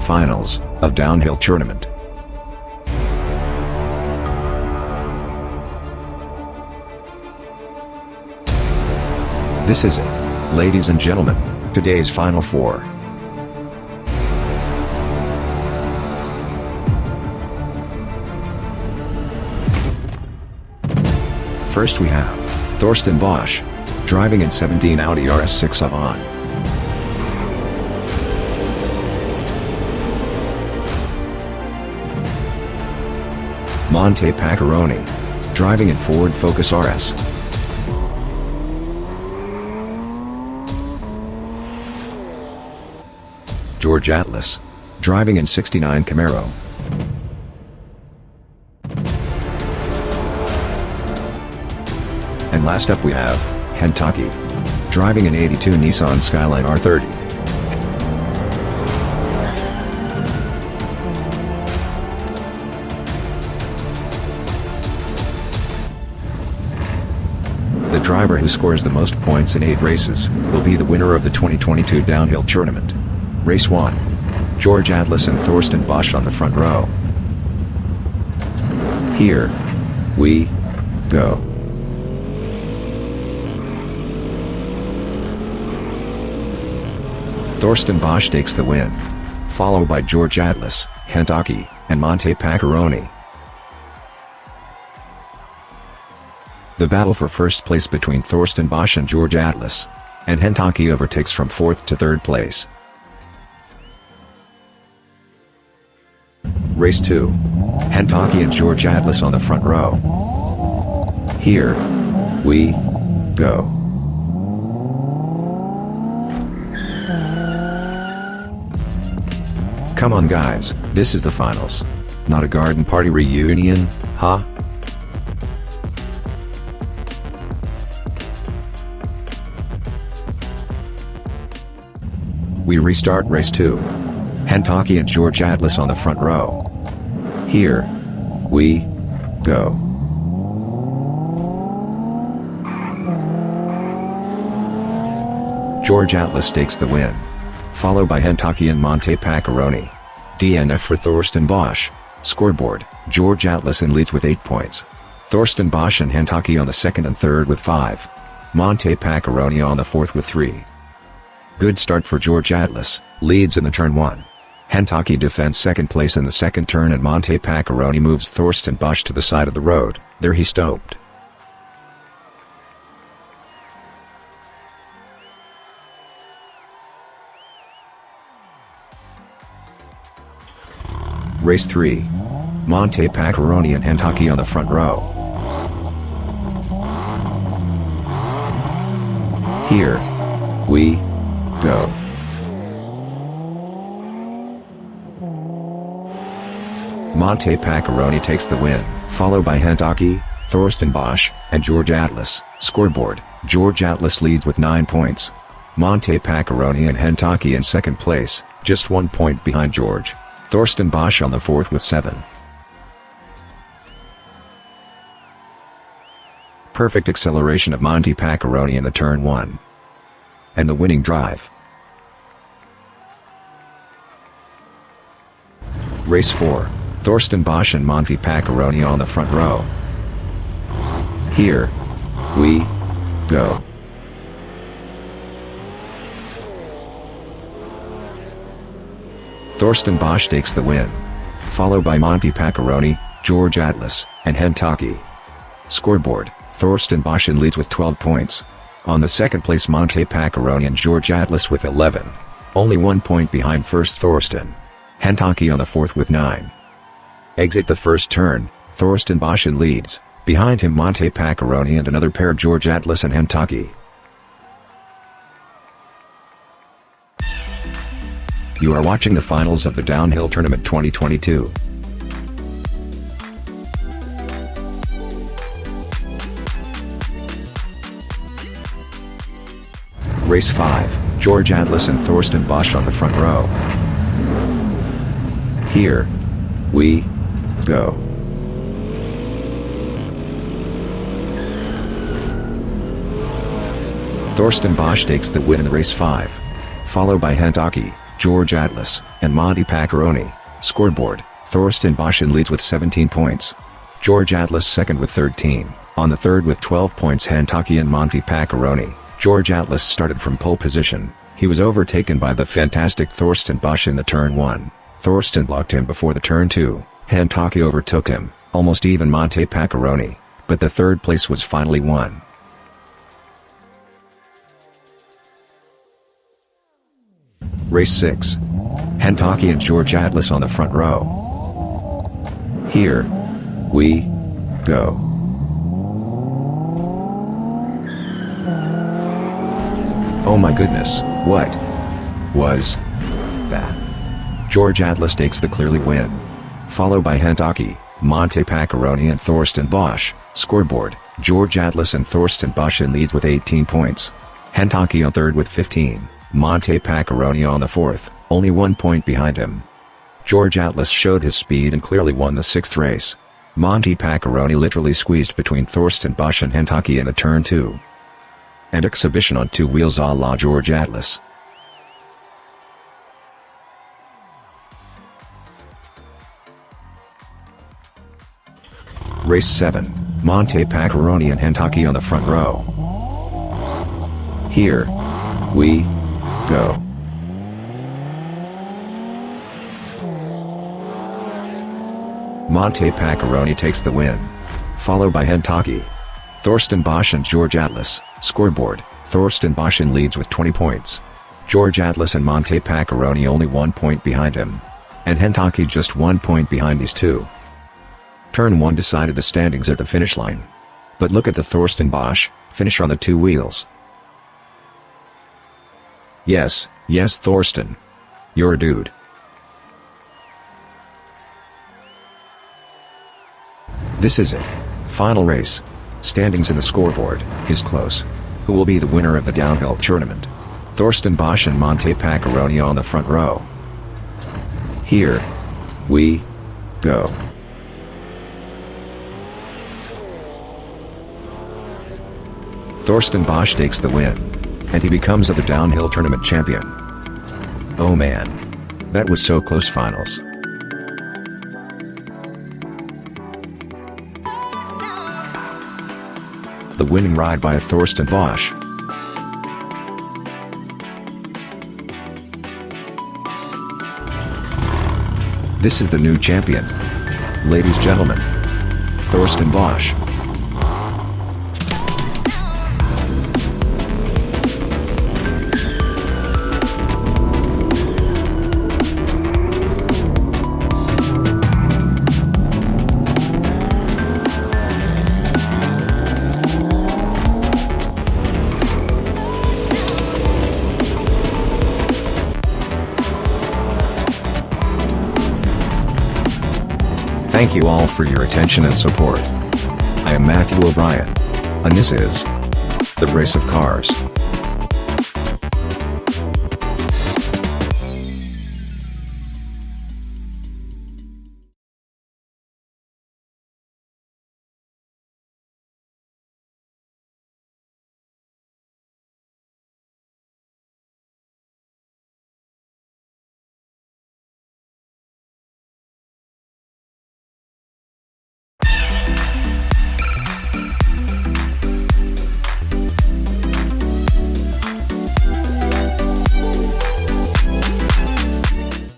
finals of downhill tournament. This is it, ladies and gentlemen, today's Final Four. First we have Thorsten Bosch, driving in 17 Audi RS6 Avant. Monte Paccaroni, driving in Ford Focus RS. George Atlas, driving in 69 Camaro. And last up we have Hentaki, driving in 82 Nissan Skyline R30. The driver who scores the most points in 8 races will be the winner of the 2022 downhill tournament. Race 1. George Atlas and Thorsten Bosch on the front row. Here we go. Thorsten Bosch takes the win, followed by George Atlas, Hentaki, and Monte Paccaroni. The battle for first place between Thorsten Bosch and George Atlas, and Hentaki overtakes from 4th to 3rd place. Race 2. Hentaki and George Atlas on the front row. Here we go. Come on guys, this is the finals. Not a garden party reunion, huh? We restart race 2. Hentaki and George Atlas on the front row. Here we go. George Atlas takes the win, followed by Hentaki and Monte Paccaroni. DNF for Thorsten Bosch. Scoreboard: George Atlas in leads with 8 points. Thorsten Bosch and Hentaki on the 2nd and 3rd with 5. Monte Paccaroni on the 4th with 3. Good start for George Atlas, leads in the turn 1. Hentaki defends 2nd place in the 2nd turn and Monte Paccaroni moves Thorsten Bosch to the side of the road. There he stopped. Race 3. Monte Paccaroni and Hentaki on the front row. Here we go. Monte Paccaroni takes the win, followed by Hentaki, Thorsten Bosch, and George Atlas. Scoreboard: George Atlas leads with 9 points. Monte Paccaroni and Hentaki in 2nd place, just 1 point behind George. Thorsten Bosch on the 4th with 7. Perfect acceleration of Monte Paccaroni in the turn 1. And the winning drive. Race 4. Thorsten Bosch and Monte Paccaroni on the front row. Here we go. Thorsten Bosch takes the win, followed by Monte Paccaroni, George Atlas, and Hentaki. Scoreboard: Thorsten Bosch in leads with 12 points. On the 2nd place Monte Paccaroni and George Atlas with 11. Only 1 point behind first Thorsten. Hentaki on the 4th with 9. Exit the 1st turn, Thorsten Bosch in leads, behind him Monte Paccaroni and another pair George Atlas and Hentaki. You are watching the finals of the Downhill Tournament 2022. Race 5, George Atlas and Thorsten Bosch on the front row. Here we go. Thorsten Bosch takes the win in race 5, followed by Hentaki, George Atlas, and Monte Paccaroni. Scoreboard, Thorsten Boschen leads with 17 points. George Atlas second with 13, on the third with 12 points Hentaki and Monte Paccaroni. George Atlas started from pole position. He was overtaken by the fantastic Thorsten Bosch in the turn 1. Thorsten blocked him before the turn 2. Hentaki overtook him, almost even Monte Paccaroni, but the third place was finally won. Race 6. Hentaki and George Atlas on the front row. Here we go. Oh my goodness, what was that? George Atlas takes the clearly win. Followed by Hentaki, Monte Paccaroni and Thorsten Bosch. Scoreboard, George Atlas and Thorsten Bosch in leads with 18 points. Hentaki on third with 15, Monte Paccaroni on the fourth, only 1 point behind him. George Atlas showed his speed and clearly won the sixth race. Monte Paccaroni literally squeezed between Thorsten Bosch and Hentaki in the turn 2. And exhibition on two wheels a la George Atlas. Race 7, Monte Paccaroni and Hentaki on the front row. Here we go. Monte Paccaroni takes the win. Followed by Hentaki, Thorsten Bosch and George Atlas. Scoreboard, Thorsten Bosch leads with 20 points. George Atlas and Monte Paccaroni only 1 point behind him. And Hentaki just 1 point behind these two. Turn 1 decided the standings at the finish line. But look at the Thorsten Bosch finish on the two wheels. Yes Thorsten. You're a dude. This is it. Final race. Standings in the scoreboard is close. Who will be the winner of the downhill tournament? Thorsten Bosch and Monte Paccaroni on the front row. Here we go. Thorsten Bosch takes the win. And he becomes the downhill tournament champion. Oh man. That was so close finals. The winning ride by Thorsten Bosch. This is the new champion. Ladies and gentlemen, Thorsten Bosch. Thank you all for your attention and support. I am Matthew O'Brien. And this is The Race of Cars.